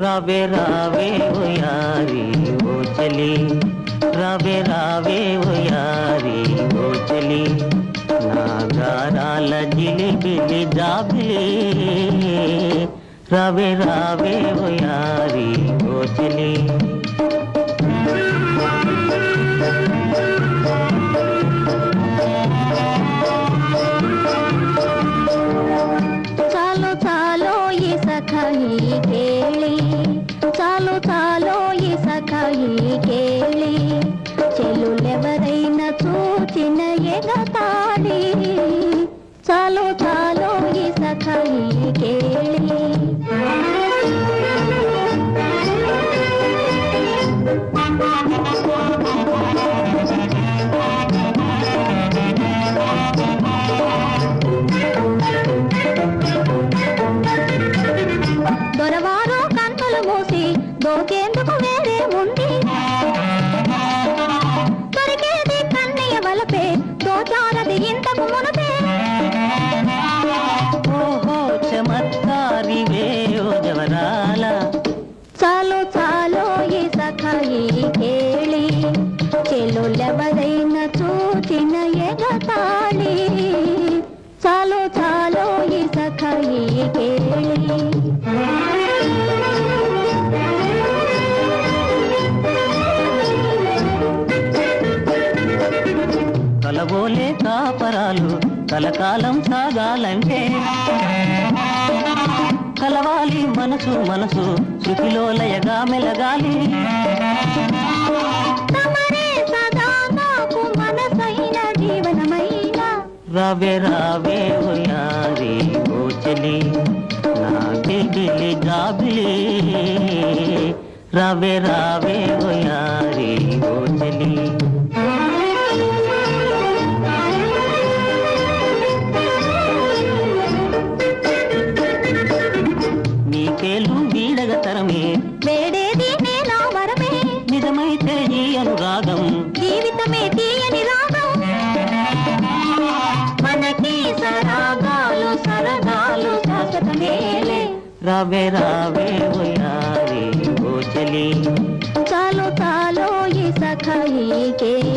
రావే రావే ఓ యారి ఓ చలి, రావే రావే ఓ యారి ఓ చలి, నా గారాల జిలిబిలి జాబిలి, రావే రావే ఓ యారి ఓ చలి. చాలు చాలో ఈ సఖాయి కేళి, చాలు చాలో ఈ సఖాయి కేళి, చెల్లులెవరైనా చూచిన ఎగతాళి, చాలు చాలో ఈ సఖాయి కేళి. దొరవారు కన్నులు మూసి దోచేందుకు వేరే ఉంది, దొరికేది కన్నయ్య వలపే దోచారది ఇంతకు మునుపే. ఓహో చమత్కారి వేయో జవరాల, చాలు చాలో ఈ సఖాయి కేళి, చెల్లులెవరైనా చూచిన ఎగతాళి, చాలు చాలో ఈ సఖాయి కేళి. కలబోలే కాపరాలు కలకాలం సాగాలంటే, కలవాలి మనసు మనసు శృతిలో లయగా మెలగాలి, తమరే సదా నాకు మనసైన జీవనమైన. రావే రావే ఓ యారి ఓ చలి, నా గిలిబిలి జాబిలి, రావే రావే ఓ యారి ఓ చలి. నీకేలు వీడగ తరమే, వేడేది నేనా వరమే, నిజమైతే ఈ అనురాగం జీవితమే తీయని రాగం, మనకి సరాగాలు సరదాలు శాశ్వతమేలే. రావే రావే ఓ యారి ఓ చలి, చాలు చాలో ఈ సఖాయి కేళి.